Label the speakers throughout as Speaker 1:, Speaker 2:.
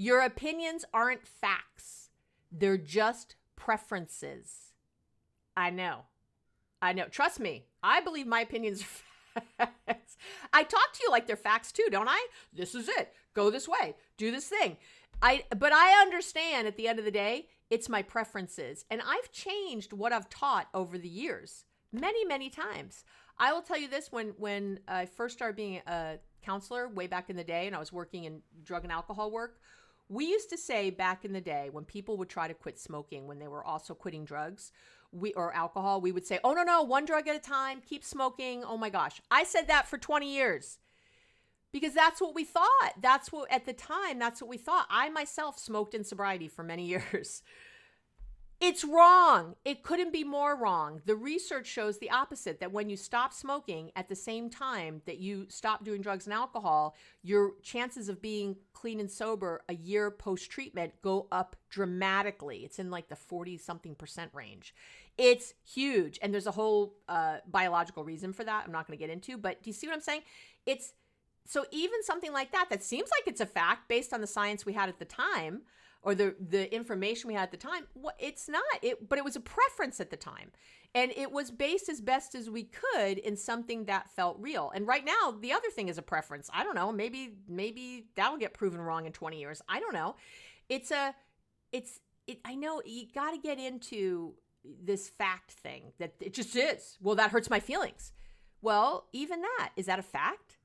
Speaker 1: Your opinions aren't facts. They're just preferences. I know. Trust me. I believe my opinions are facts. I talk to you like they're facts too, don't I? This is it. Go this way. Do this thing. But I understand at the end of the day, it's my preferences. And I've changed what I've taught over the years many, many times. I will tell you this, when I first started being a counselor way back in the day, and I was working in drug and alcohol work, we used to say back in the day when people would try to quit smoking when they were also quitting drugs or alcohol, we would say, oh, no, one drug at a time, keep smoking. Oh my gosh. I said that for 20 years. Because that's what we thought. At the time, that's what we thought. I myself smoked in sobriety for many years. It's wrong. It couldn't be more wrong. The research shows the opposite, that when you stop smoking at the same time that you stop doing drugs and alcohol, your chances of being clean and sober a year post-treatment go up dramatically. It's in like the 40-something% range. It's huge. And there's a whole biological reason for that I'm not going to get into. But do you see what I'm saying? So even something like that seems like it's a fact based on the science we had at the time, or the information we had at the time. It's not. But it was a preference at the time. And it was based as best as we could in something that felt real. And right now, the other thing is a preference. I don't know. Maybe that'll get proven wrong in 20 years. I don't know. I know you got to get into this fact thing that it just is. Well, that hurts my feelings. Well, even that, is that a fact?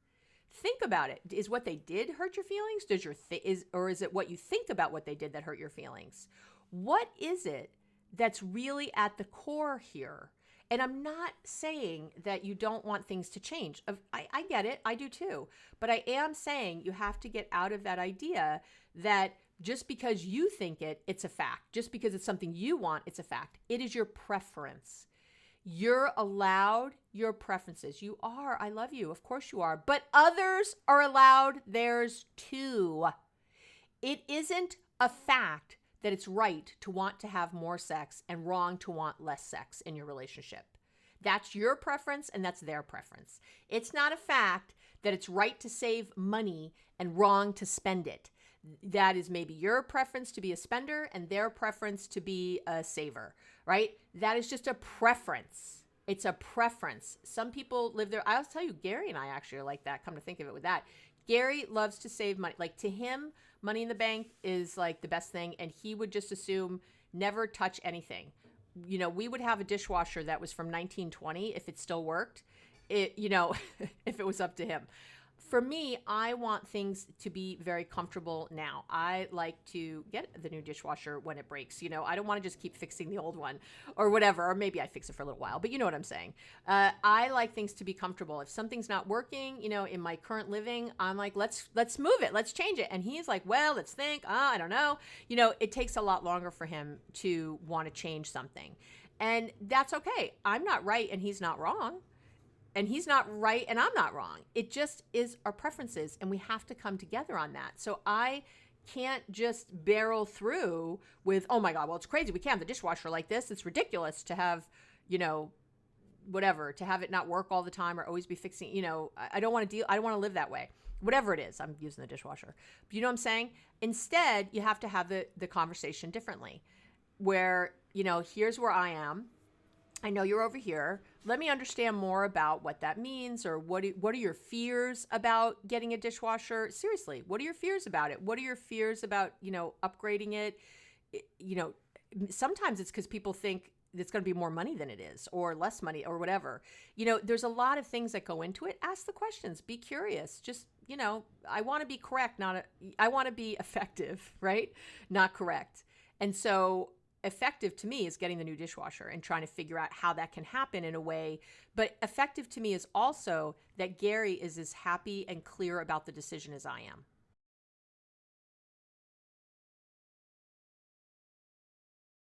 Speaker 1: Think about it. Is what they did hurt your feelings? Or is it what you think about what they did that hurt your feelings? What is it that's really at the core here? And I'm not saying that you don't want things to change. I get it. I do too. But I am saying you have to get out of that idea that just because you think it's a fact. Just because it's something you want, it's a fact. It is your preference. You're allowed your preferences. You are. I love you. Of course you are. But others are allowed theirs too. It isn't a fact that it's right to want to have more sex and wrong to want less sex in your relationship. That's your preference and that's their preference. It's not a fact that it's right to save money and wrong to spend it. That is maybe your preference to be a spender and their preference to be a saver, right? That is just a preference. It's a preference. Some people live there. I'll tell you, Gary and I actually are like that. Come to think of it with that. Gary loves to save money. Like to him, money in the bank is like the best thing. And he would just assume never touch anything. You know, we would have a dishwasher that was from 1920 if it still worked, if it was up to him. For me, I want things to be very comfortable now. I like to get the new dishwasher when it breaks. I don't want to just keep fixing the old one or whatever, or maybe I fix it for a little while, but you know what I'm saying. I like things to be comfortable. If something's not working, in my current living, I'm like, let's move it. Let's change it. And he's like, well, let's think. I don't know. It takes a lot longer for him to want to change something. And that's okay. I'm not right and he's not wrong. And he's not right and I'm not wrong. It just is our preferences and we have to come together on that. So I can't just barrel through with, oh my God, well, it's crazy. We can't have the dishwasher like this. It's ridiculous to have, whatever, to have it not work all the time or always be fixing, I don't want to live that way. Whatever it is, I'm using the dishwasher. But you know what I'm saying? Instead, you have to have the conversation differently where, here's where I am. I know you're over here. Let me understand more about what that means, or what are your fears about getting a dishwasher? Seriously, what are your fears about it? What are your fears about, upgrading it? Sometimes it's because people think it's going to be more money than it is, or less money, or whatever. There's a lot of things that go into it. Ask the questions. Be curious. Just, I want to be correct, I want to be effective, right? Not correct. And so effective to me is getting the new dishwasher and trying to figure out how that can happen in a way. But effective to me is also that Gary is as happy and clear about the decision as I am.